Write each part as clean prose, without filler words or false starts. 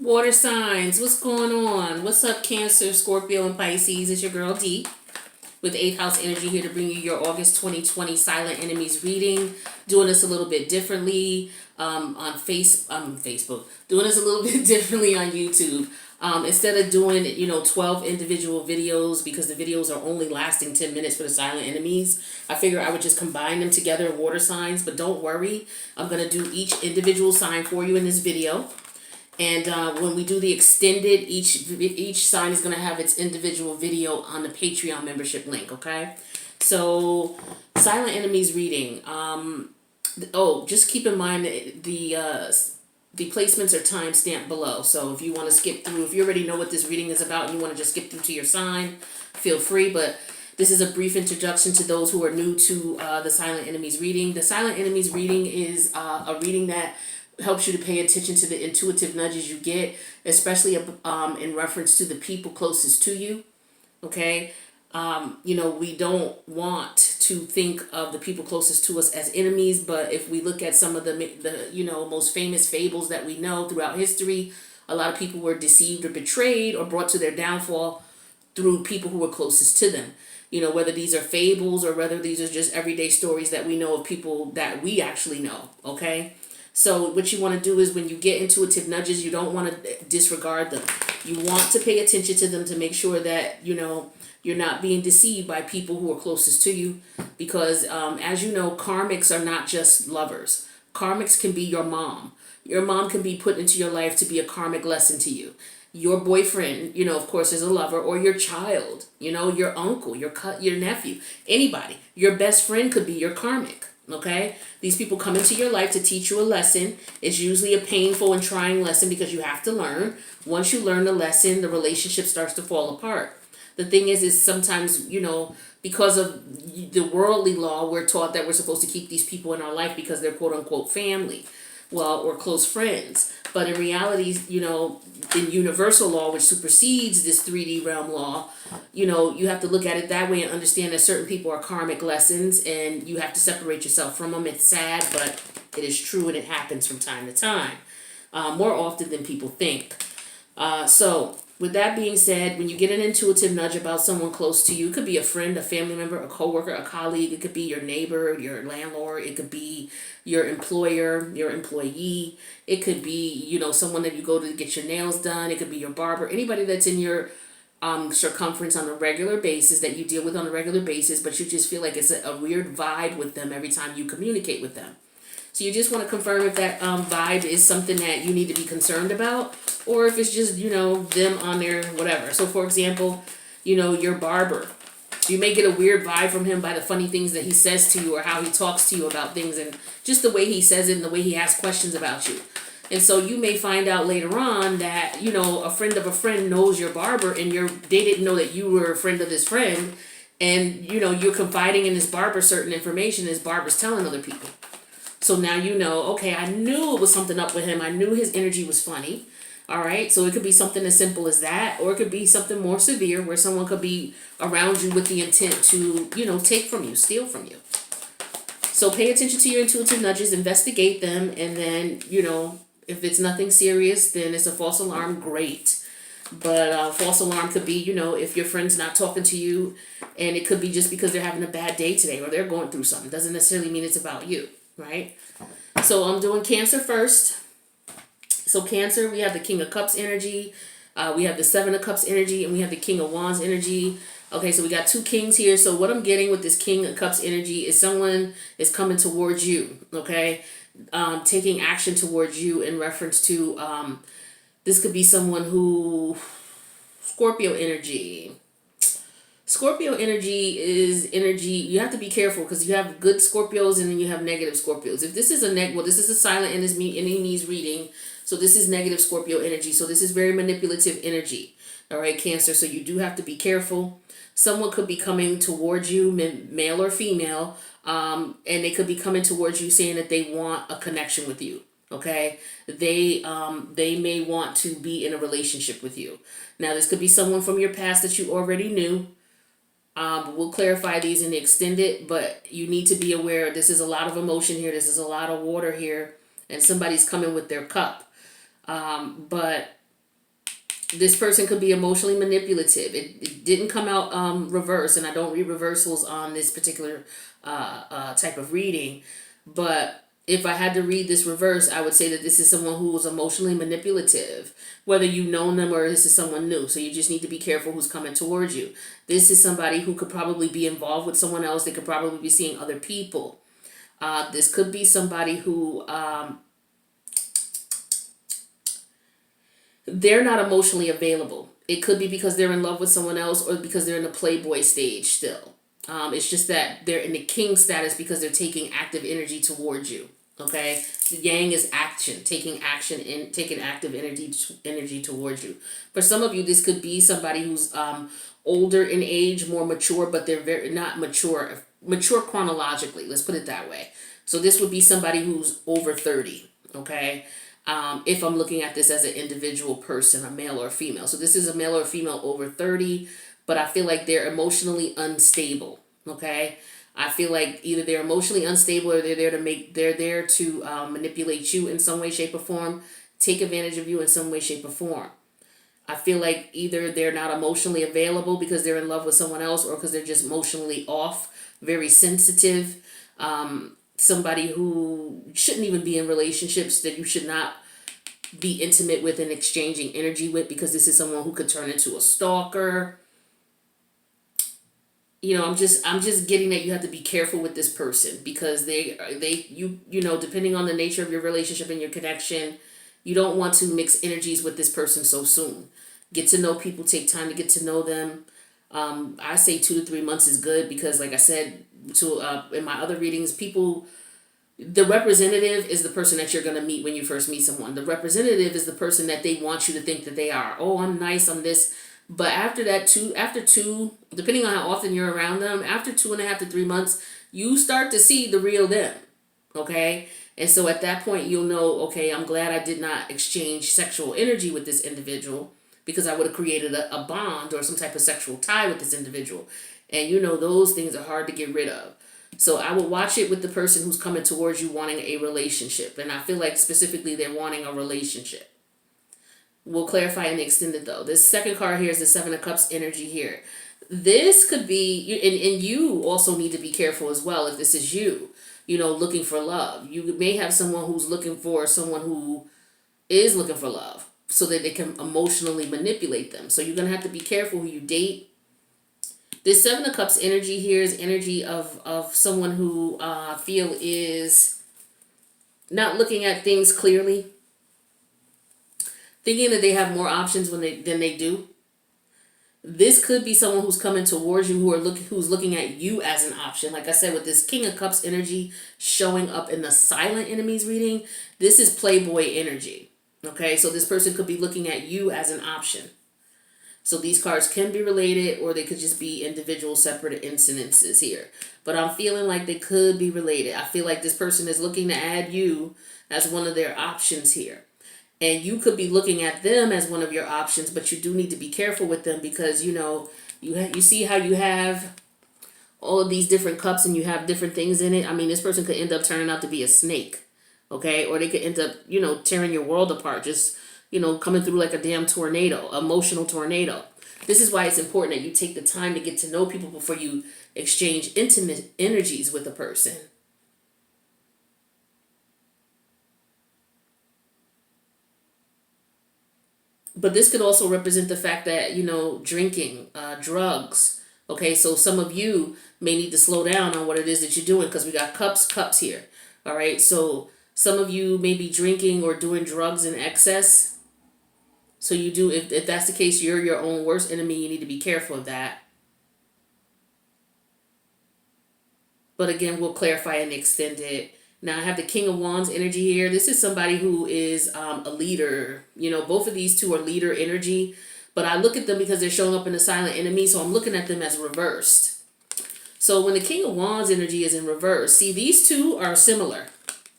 Water signs, what's going on? What's up, Cancer, Scorpio, and Pisces? It's your girl D with 8th house energy here to bring you your August 2020 silent enemies reading. Doing this a little bit differently on Facebook. Doing this a little bit differently on YouTube. Instead of doing 12 individual videos, because the videos are only lasting 10 minutes for the silent enemies, I figure I would just combine them together in water signs. But don't worry, I'm going to do each individual sign for you in this video. And when we do the extended, each sign is going to have its individual video on the Patreon membership link, okay? So, silent enemies reading. Just keep in mind that the placements are time stamped below. So if you want to skip through, if you already know what this reading is about and you want to just skip through to your sign, feel free. But this is a brief introduction to those who are new to the silent enemies reading. The silent enemies reading is a reading that helps you to pay attention to the intuitive nudges you get, especially in reference to the people closest to you. Okay, we don't want to think of the people closest to us as enemies, but if we look at some of the most famous fables that we know throughout history, a lot of people were deceived or betrayed or brought to their downfall through people who were closest to them. Whether these are fables or whether these are just everyday stories that we know of people that we actually know. Okay. So what you want to do is when you get intuitive nudges, you don't want to disregard them. You want to pay attention to them to make sure that, you're not being deceived by people who are closest to you. Because as you know, karmics are not just lovers. Karmics can be your mom. Your mom can be put into your life to be a karmic lesson to you. Your boyfriend, of course, is a lover, or your child, your uncle, your nephew, anybody. Your best friend could be your karmic. Okay, these people come into your life to teach you a lesson. It's usually a painful and trying lesson because you have to learn. Once you learn the lesson, the relationship starts to fall apart. The thing is sometimes, because of the worldly law, we're taught that we're supposed to keep these people in our life because they're quote unquote family, or close friends. But in reality, in universal law, which supersedes this 3D realm law, you have to look at it that way and understand that certain people are karmic lessons and you have to separate yourself from them. It's sad, but it is true and it happens from time to time, more often than people think. So with that being said, when you get an intuitive nudge about someone close to you, it could be a friend, a family member, a coworker, a colleague, it could be your neighbor, your landlord, it could be your employer, your employee, it could be, someone that you go to get your nails done, it could be your barber, anybody that's in your circumference on a regular basis that you deal with on a regular basis, but you just feel like it's a weird vibe with them every time you communicate with them. So you just want to confirm if that vibe is something that you need to be concerned about, or if it's just, them on their whatever. So for example, your barber. You may get a weird vibe from him by the funny things that he says to you or how he talks to you about things and just the way he says it and the way he asks questions about you. And so you may find out later on that, a friend of a friend knows your barber and they didn't know that you were a friend of this friend. And, you're confiding in this barber certain information this barber's telling other people. So now okay, I knew it was something up with him. I knew his energy was funny. All right. So it could be something as simple as that, or it could be something more severe where someone could be around you with the intent to, take from you, steal from you. So pay attention to your intuitive nudges, investigate them. And then, if it's nothing serious, then it's a false alarm. Great. But false alarm could be, if your friend's not talking to you, and it could be just because they're having a bad day today or they're going through something. Doesn't necessarily mean it's about you. Right? So I'm doing Cancer first. So Cancer, we have the King of Cups energy, we have the Seven of Cups energy, and we have the King of Wands energy. Okay, so we got two kings here. So what I'm getting with this King of Cups energy is someone is coming towards you, okay? Taking action towards you in reference to, this could be someone who, Scorpio energy. Scorpio energy is energy. You have to be careful because you have good Scorpios and then you have negative Scorpios. If this is this is a silent enemies reading. So this is negative Scorpio energy. So this is very manipulative energy. All right, Cancer. So you do have to be careful. Someone could be coming towards you, male or female, and they could be coming towards you saying that they want a connection with you. Okay, they may want to be in a relationship with you. Now this could be someone from your past that you already knew. We'll clarify these in the extended, but you need to be aware this is a lot of emotion here. This is a lot of water here, and somebody's coming with their cup. But This person could be emotionally manipulative. It didn't come out reverse, and I don't read reversals on this particular type of reading. But if I had to read this reverse, I would say that this is someone who was emotionally manipulative, whether you've known them or this is someone new. So you just need to be careful who's coming towards you. This is somebody who could probably be involved with someone else. They could probably be seeing other people. This could be somebody who they're not emotionally available. It could be because they're in love with someone else or because they're in the playboy stage still. It's just that they're in the king status because they're taking active energy towards you. Okay, the yang is action, taking action and taking active energy towards you. For some of you, this could be somebody who's older in age, more mature, but they're very not mature chronologically. Let's put it that way. So this would be somebody who's over 30. Okay. If I'm looking at this as an individual person, a male or a female. So this is a male or a female over 30, but I feel like they're emotionally unstable. Okay. I feel like either they're emotionally unstable or they're there to manipulate you in some way, shape, or form, take advantage of you in some way, shape, or form. I feel like either they're not emotionally available because they're in love with someone else or because they're just emotionally off, very sensitive. Somebody who shouldn't even be in relationships, that you should not be intimate with and exchanging energy with, because this is someone who could turn into a stalker. I'm just getting that you have to be careful with this person because depending on the nature of your relationship and your connection, you don't want to mix energies with this person so soon. Get to know people, take time to get to know them. I say 2 to 3 months is good because, like I said, in my other readings, the representative is the person that you're going to meet when you first meet someone. The representative is the person that they want you to think that they are. Oh, I'm nice, I'm this. But after two, depending on how often you're around them, after 2.5 to 3 months, you start to see the real them. Okay? And so at that point, you'll know, okay, I'm glad I did not exchange sexual energy with this individual because I would have created a bond or some type of sexual tie with this individual. And those things are hard to get rid of. So I would watch it with the person who's coming towards you wanting a relationship. And I feel like specifically they're wanting a relationship. We'll clarify in the extended though. This second card here is the Seven of Cups energy here. This could be, and you also need to be careful as well if this is you, looking for love. You may have someone who's looking for someone who is looking for love so that they can emotionally manipulate them. So you're going to have to be careful who you date. This Seven of Cups energy here is energy of someone who I feel is not looking at things clearly, thinking that they have more options than they do. This could be someone who's coming towards you who's looking at you as an option. Like I said, with this King of Cups energy showing up in the silent enemies reading, this is playboy energy. Okay, so this person could be looking at you as an option. So these cards can be related or they could just be individual separate incidences here. But I'm feeling like they could be related. I feel like this person is looking to add you as one of their options here. And you could be looking at them as one of your options, but you do need to be careful with them because, you see how you have all of these different cups and you have different things in it. I mean, this person could end up turning out to be a snake, okay? Or they could end up, tearing your world apart, just, coming through like a damn tornado, emotional tornado. This is why it's important that you take the time to get to know people before you exchange intimate energies with a person. But this could also represent the fact that, drinking, drugs. Okay, so some of you may need to slow down on what it is that you're doing because we got cups here. All right, so some of you may be drinking or doing drugs in excess. So you do, if that's the case, you're your own worst enemy. You need to be careful of that. But again, we'll clarify and extend it. Now I have the King of Wands energy here. This is somebody who is a leader. Both of these two are leader energy. But I look at them because they're showing up in the silent enemy. So I'm looking at them as reversed. So when the King of Wands energy is in reverse, see, these two are similar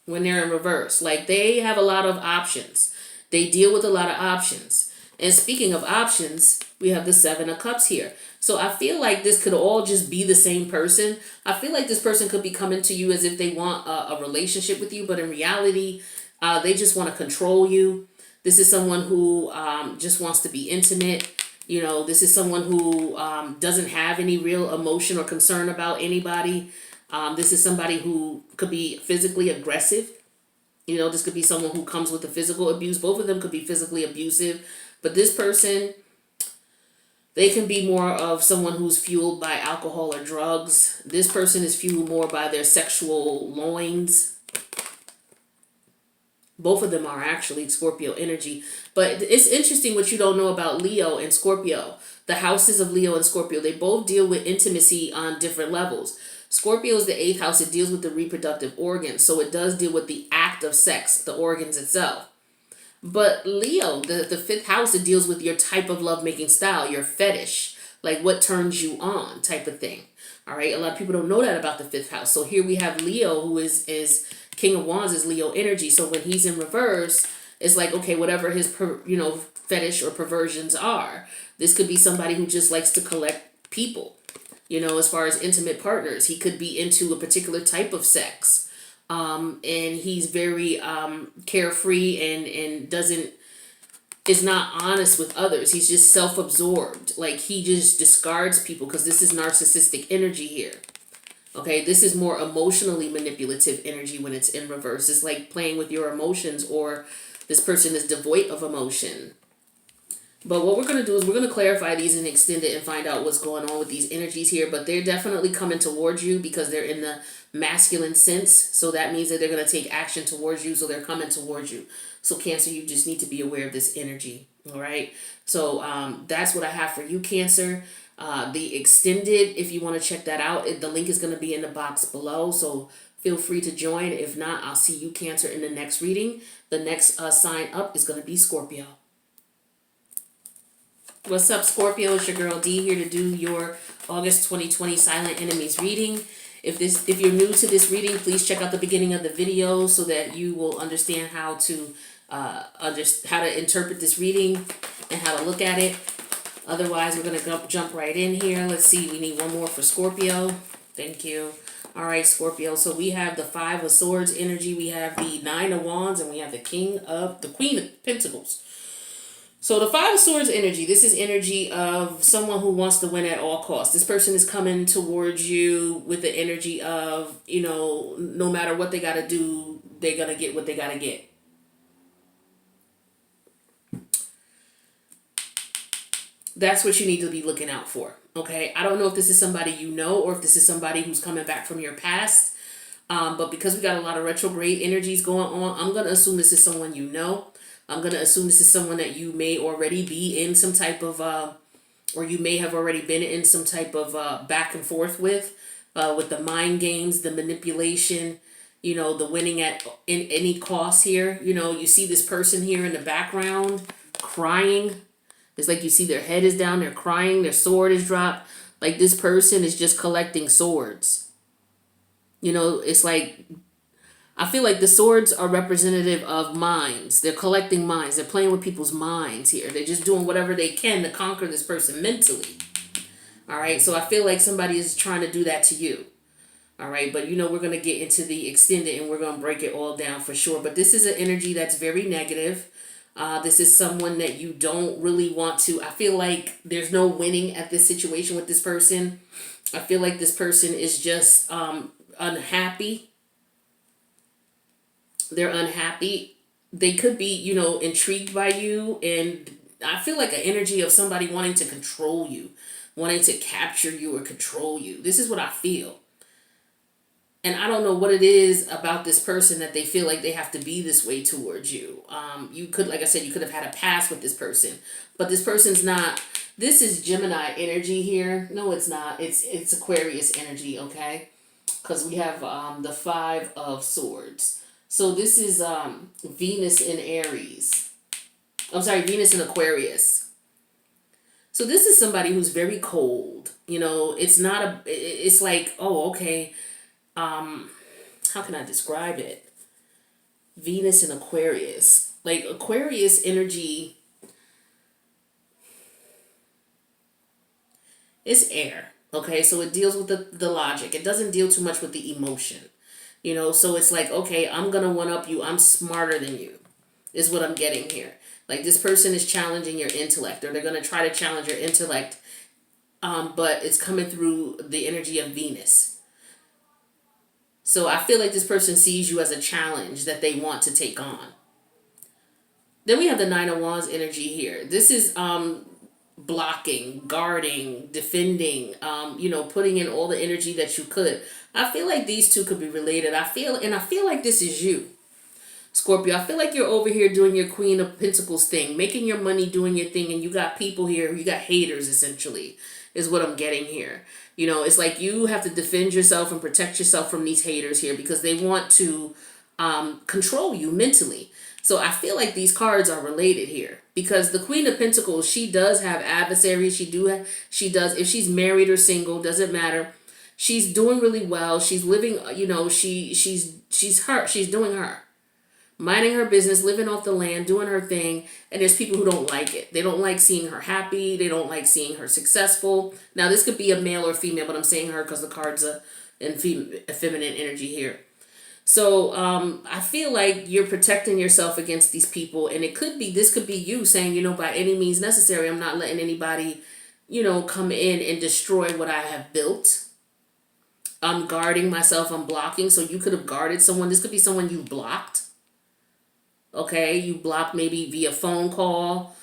when they're in reverse. Like they have a lot of options. They deal with a lot of options. And speaking of options, we have the Seven of Cups here. So I feel like this could all just be the same person. I feel like this person could be coming to you as if they want a relationship with you, but in reality, they just want to control you. This is someone who just wants to be intimate. You know, this is someone who doesn't have any real emotion or concern about anybody. This is somebody who could be physically aggressive. You know, this could be someone who comes with the physical abuse. Both of them could be physically abusive. But this person, they can be more of someone who's fueled by alcohol or drugs. This person is fueled more by their sexual loins. Both of them are actually Scorpio energy. But it's interesting what you don't know about Leo and Scorpio. The houses of Leo and Scorpio, they both deal with intimacy on different levels. Scorpio is the 8th house. It deals with the reproductive organs. So it does deal with the act of sex, the organs itself. But Leo, the 5th house, it deals with your type of lovemaking style, your fetish, like what turns you on type of thing. All right. A lot of people don't know that about the 5th house. So here we have Leo, who is King of Wands, is Leo energy. So when he's in reverse, it's like, okay, whatever his, fetish or perversions are. This could be somebody who just likes to collect people. You know, as far as intimate partners, he could be into a particular type of sex. And he's very carefree and is not honest with others. He's just self-absorbed. Like, he just discards people because this is narcissistic energy here. Okay, this is more emotionally manipulative energy when it's in reverse. It's like playing with your emotions, or this person is devoid of emotion. But what we're going to do is we're going to clarify these and extend it and find out what's going on with these energies here. But they're definitely coming towards you because they're in the masculine sense. So that means that they're going to take action towards you. So they're coming towards you. So Cancer, you just need to be aware of this energy. All right. So that's what I have for you, Cancer. The extended, if you want to check that out, the link is going to be in the box below. So feel free to join. If not, I'll see you, Cancer, in the next reading. The next sign up is going to be Scorpio. What's up, Scorpio? It's your girl D here to do your August 2020 Silent Enemies reading. If you're new to this reading, please check out the beginning of the video so that you will understand how to interpret this reading and how to look at it. Otherwise, we're gonna jump right in here. Let's see. We need one more for Scorpio. Thank you. All right, Scorpio. So we have the 5 of Swords energy. We have the 9 of Wands, and we have the Queen of Pentacles. So the 5 of Swords energy, this is energy of someone who wants to win at all costs. This person is coming towards you with the energy of, no matter what they got to do, they're going to get what they got to get. That's what you need to be looking out for, okay? I don't know if this is somebody you know or if this is somebody who's coming back from your past. But because we got a lot of retrograde energies going on, I'm going to assume this is someone you know. I'm going to assume this is someone that you may already be in some type of, or you may have already been in some type of back and forth with the mind games, the manipulation, the winning in any cost here. You see this person here in the background crying. It's like you see their head is down, they're crying, their sword is dropped. Like this person is just collecting swords. It's like, I feel like the swords are representative of minds. They're collecting minds. They're playing with people's minds here. They're just doing whatever they can to conquer this person mentally. All right. So I feel like somebody is trying to do that to you. All right. But, we're going to get into the extended and we're going to break it all down for sure. But this is an energy that's very negative. This is someone that you don't really want to. I feel like there's no winning at this situation with this person. I feel like this person is just unhappy. They're unhappy. They could be, intrigued by you. And I feel like an energy of somebody wanting to control you, wanting to capture you or control you. This is what I feel. And I don't know what it is about this person that they feel like they have to be this way towards you. You could, like I said, you could have had a past with this person. But this person's not. This is Gemini energy here. No, it's not. It's Aquarius energy, okay? Because we have the 5 of Swords. So this is Venus in Aries. I'm sorry, Venus in Aquarius. So this is somebody who's very cold. It's like, oh, okay. How can I describe it? Venus in Aquarius. Like Aquarius energy is air. Okay, so it deals with the logic. It doesn't deal too much with the emotion. So it's like, okay, I'm going to one-up you. I'm smarter than you is what I'm getting here. Like this person is challenging your intellect, or they're going to try to challenge your intellect, but it's coming through the energy of Venus. So I feel like this person sees you as a challenge that they want to take on. Then we have the Nine of Wands energy here. This is blocking, guarding, defending, putting in all the energy that you could. I feel like these two could be related. I feel like this is you, Scorpio. I feel like you're over here doing your Queen of Pentacles thing, making your money, doing your thing, and you got people here, you got haters essentially, is what I'm getting here. It's like you have to defend yourself and protect yourself from these haters here because they want to control you mentally. So I feel like these cards are related here because the Queen of Pentacles, she does have adversaries. She does. If she's married or single, doesn't matter. She's doing really well. She's living, she's doing her, minding her business, living off the land, doing her thing. And there's people who don't like it. They don't like seeing her happy. They don't like seeing her successful. Now this could be a male or female, but I'm saying her because the card's a feminine energy here. So I feel like you're protecting yourself against these people, and this could be you saying, by any means necessary, I'm not letting anybody, come in and destroy what I have built. I'm guarding myself, I'm blocking. So you could have guarded someone. This could be someone you blocked. Okay, you blocked maybe via phone call.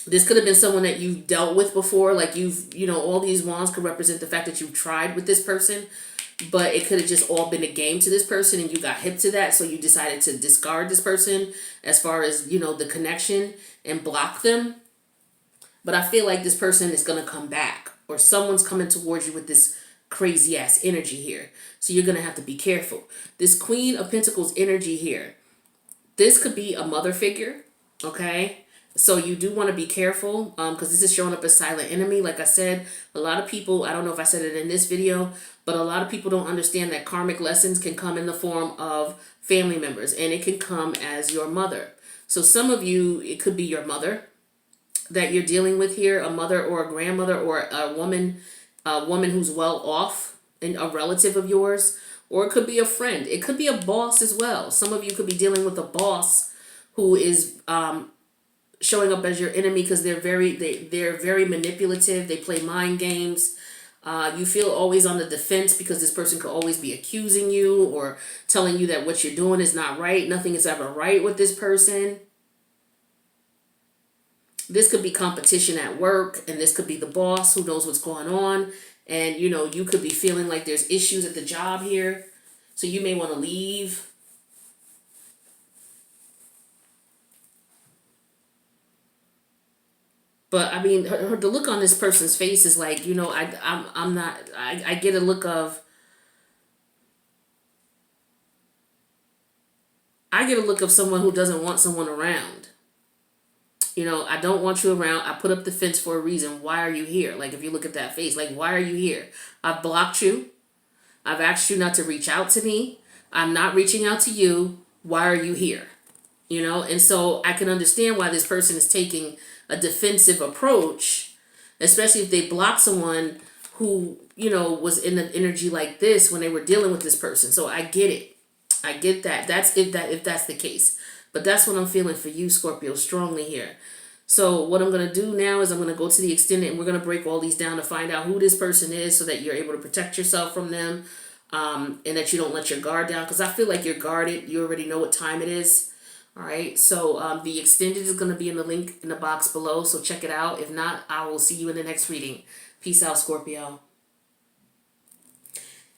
This could have been someone that you've dealt with before. Like all these wands could represent the fact that you've tried with this person. But it could have just all been a game to this person and you got hip to that. So you decided to discard this person as far as, the connection and block them. But I feel like this person is going to come back or someone's coming towards you with this crazy ass energy here. So you're going to have to be careful. This Queen of Pentacles energy here, this could be a mother figure. Okay. So you do want to be careful because this is showing up as silent enemy. Like I said, a lot of people, I don't know if I said it in this video, but a lot of people don't understand that karmic lessons can come in the form of family members and it can come as your mother. So some of you, it could be your mother that you're dealing with here, a mother or a grandmother or a woman who's well off and a relative of yours, or it could be a friend. It could be a boss as well. Some of you could be dealing with a boss who is showing up as your enemy because they're very manipulative. They play mind games. You feel always on the defense because this person could always be accusing you or telling you that what you're doing is not right. Nothing is ever right with this person. This could be competition at work, and this could be the boss who knows what's going on. And, you could be feeling like there's issues at the job here. So you may want to leave. But I mean, the look on this person's face is like, I get a look of, someone who doesn't want someone around. I don't want you around. I put up the fence for a reason. Why are you here? Like, if you look at that face, like, why are you here? I've blocked you. I've asked you not to reach out to me. I'm not reaching out to you. Why are you here? And so I can understand why this person is taking a defensive approach, especially if they block someone who, was in an energy like this when they were dealing with this person. So I get it. I get that. That's if that's the case. But that's what I'm feeling for you, Scorpio, strongly here. So what I'm going to do now is I'm going to go to the extended and we're going to break all these down to find out who this person is so that you're able to protect yourself from them and that you don't let your guard down. Because I feel like you're guarded. You already know what time it is. All right. So the extended is going to be in the link in the box below. So check it out. If not, I will see you in the next reading. Peace out, Scorpio.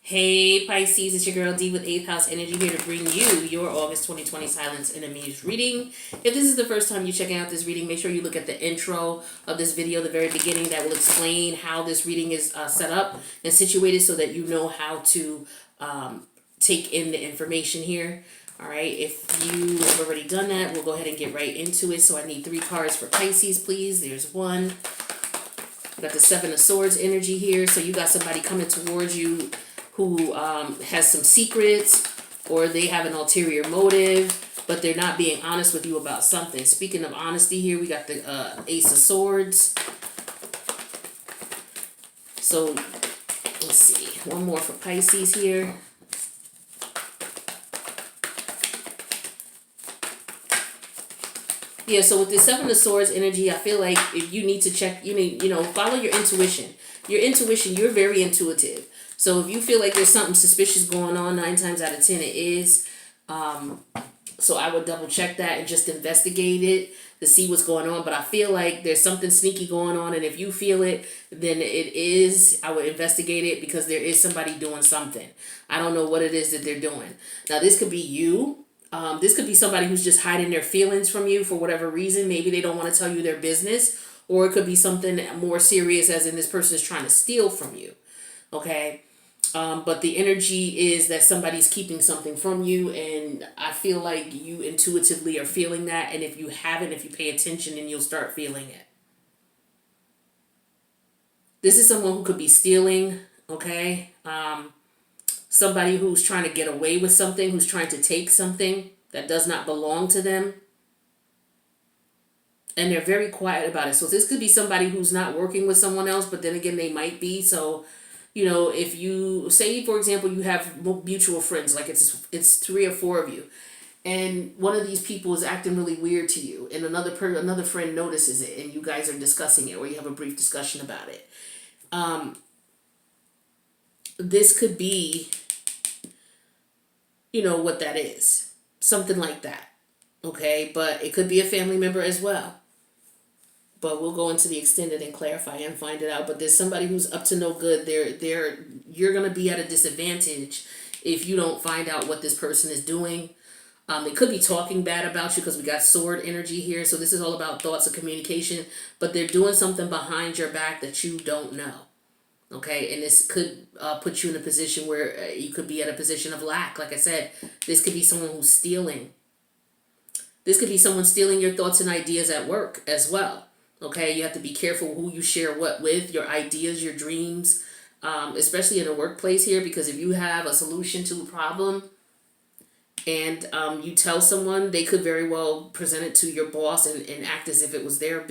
Hey Pisces, it's your girl D with 8th House Energy here to bring you your August 2020 Silence Enemies reading. If this is the first time you're checking out this reading, make sure you look at the intro of this video, the very beginning, that will explain how this reading is set up and situated so that you know how to take in the information here. All right, if you have already done that, we'll go ahead and get right into it. So I need 3 cards for Pisces, please. There's 1. We got the 7 of Swords energy here. So you got somebody coming towards you who has some secrets, or they have an ulterior motive, but they're not being honest with you about something. Speaking of honesty here, we got the Ace of Swords. So let's see, 1 more for Pisces here. Yeah, so with the Seven of Swords energy, I feel like if you need to check, follow your intuition. Your intuition, you're very intuitive. So if you feel like there's something suspicious going on, 9 times out of 10 it is. So I would double check that and just investigate it to see what's going on. But I feel like there's something sneaky going on, and if you feel it, then it is. I would investigate it because there is somebody doing something. I don't know what it is that they're doing. Now this could be you. This could be somebody who's just hiding their feelings from you for whatever reason. Maybe they don't want to tell you their business, or it could be something more serious, as in this person is trying to steal from you. Okay. But the energy is that somebody's keeping something from you, and I feel like you intuitively are feeling that. And if you haven't, if you pay attention, then you'll start feeling it. This is someone who could be stealing, okay? Somebody who's trying to get away with something, who's trying to take something that does not belong to them. And they're very quiet about it. So this could be somebody who's not working with someone else, but then again, they might be. So, if you say, for example, you have mutual friends, like it's 3 or 4 of you, and one of these people is acting really weird to you, and another friend notices it, and you guys are discussing it, or you have a brief discussion about it. This could be, what that is, something like that, okay? But it could be a family member as well. But we'll go into the extended and clarify and find it out. But there's somebody who's up to no good. You're gonna be at a disadvantage if you don't find out what this person is doing. They could be talking bad about you because we got sword energy here. So this is all about thoughts of communication. But they're doing something behind your back that you don't know. Okay, and this could put you in a position where you could be at a position of lack. Like I said, this could be someone who's stealing. This could be someone stealing your thoughts and ideas at work as well. Okay, you have to be careful who you share what with, your ideas, your dreams, especially in a workplace here, because if you have a solution to a problem and you tell someone, they could very well present it to your boss and act as if it was their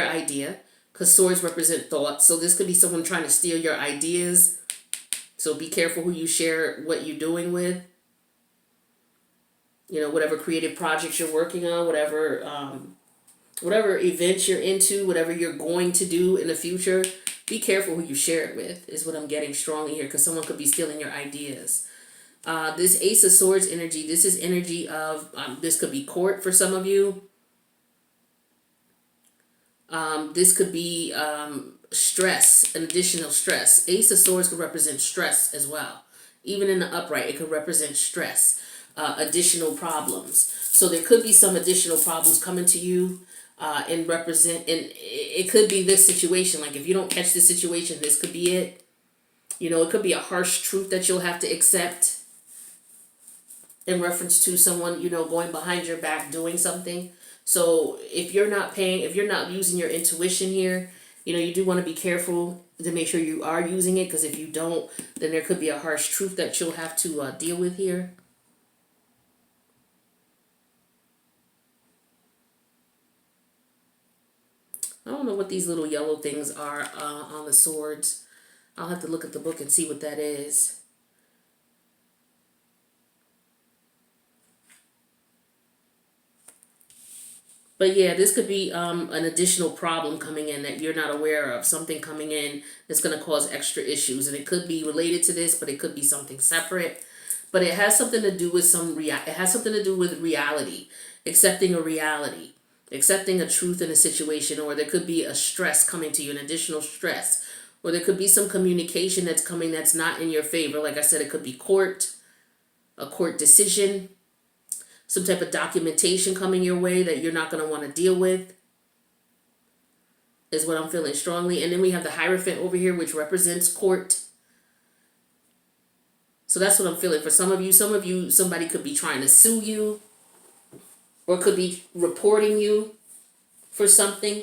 idea, because swords represent thoughts. So this could be someone trying to steal your ideas. So be careful who you share what you're doing with. Whatever creative projects you're working on, whatever events you're into, whatever you're going to do in the future, be careful who you share it with, is what I'm getting strongly here, because someone could be stealing your ideas. This Ace of Swords energy, this is energy of, this could be court for some of you. This could be stress, an additional stress. Ace of Swords could represent stress as well. Even in the upright, it could represent stress, additional problems. So there could be some additional problems coming to you. And it could be this situation. Like if you don't catch this situation, this could be it. It could be a harsh truth that you'll have to accept in reference to someone, going behind your back doing something. So if you're not using your intuition here, you do want to be careful to make sure you are using it, because if you don't, then there could be a harsh truth that you'll have to deal with here. I don't know what these little yellow things are on the swords. I'll have to look at the book and see what that is. But yeah, this could be an additional problem coming in that you're not aware of. Something coming in that's going to cause extra issues. And it could be related to this, but it could be something separate. But it has something to do with reality. Accepting a reality. Accepting a truth in a situation, or there could be a stress coming to you, an additional stress, or there could be some communication that's coming that's not in your favor. Like I said, it could be a court decision, some type of documentation coming your way that you're not going to want to deal with, is what I'm feeling strongly. And then we have the Hierophant over here, which represents court. So that's what I'm feeling for some of you. Somebody could be trying to sue you, or could be reporting you for something.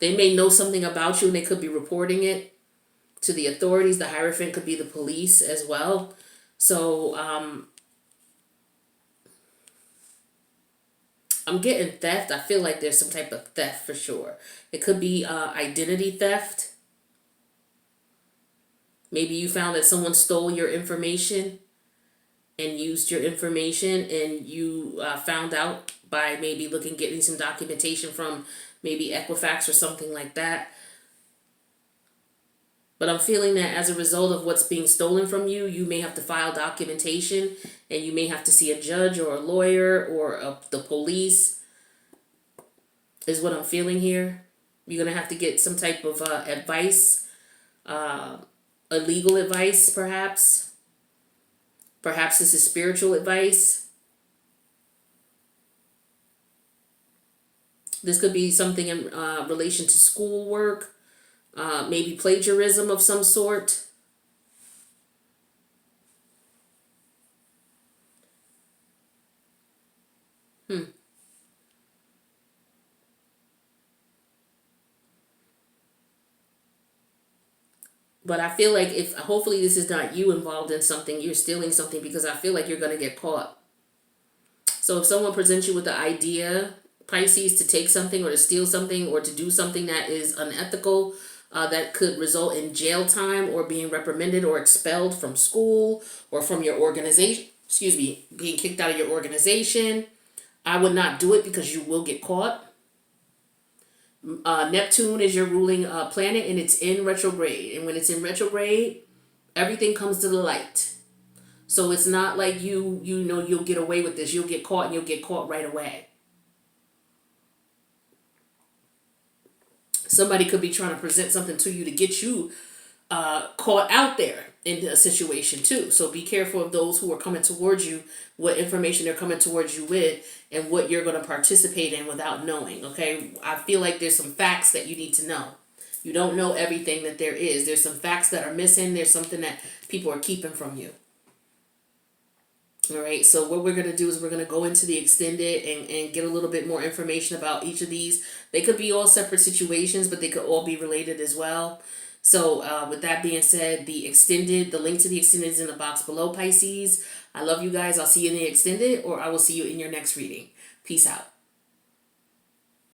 They may know something about you and they could be reporting it to the authorities. The Hierophant could be the police as well. So I'm getting theft. I feel like there's some type of theft for sure. It could be identity theft. Maybe you found that someone stole your information and used your information, and you found out by maybe getting some documentation from maybe Equifax or something like that. But I'm feeling that as a result of what's being stolen from you, you may have to file documentation, and you may have to see a judge or a lawyer or the police, is what I'm feeling here. You're going to have to get some type of advice, a legal advice perhaps. Perhaps this is spiritual advice. This could be something in relation to schoolwork, maybe plagiarism of some sort. But I feel like if hopefully this is not you involved in something, you're stealing something, because I feel like you're going to get caught. So if someone presents you with the idea, Pisces, to take something or to steal something or to do something that is unethical, that could result in jail time or being reprimanded or expelled from school or from your organization, being kicked out of your organization, I would not do it, because you will get caught. Neptune is your ruling planet, and it's in retrograde. And when it's in retrograde, everything comes to the light. So it's not like you'll get away with this. You'll get caught, and you'll get caught right away. Somebody could be trying to present something to you to get you caught out there in a situation too. So be careful of those who are coming towards you, what information they're coming towards you with, and what you're going to participate in without knowing. Okay, I feel like there's some facts that you need to know. You don't know everything that there is. There's some facts that are missing. There's something that people are keeping from you. All right, so what we're going to do is we're going to go into the extended and get a little bit more information about each of these. They could be all separate situations, but they could all be related as well. So with that being said, the link to the extended is in the box below, Pisces. I love you guys. I'll see you in the extended, or I will see you in your next reading. Peace out.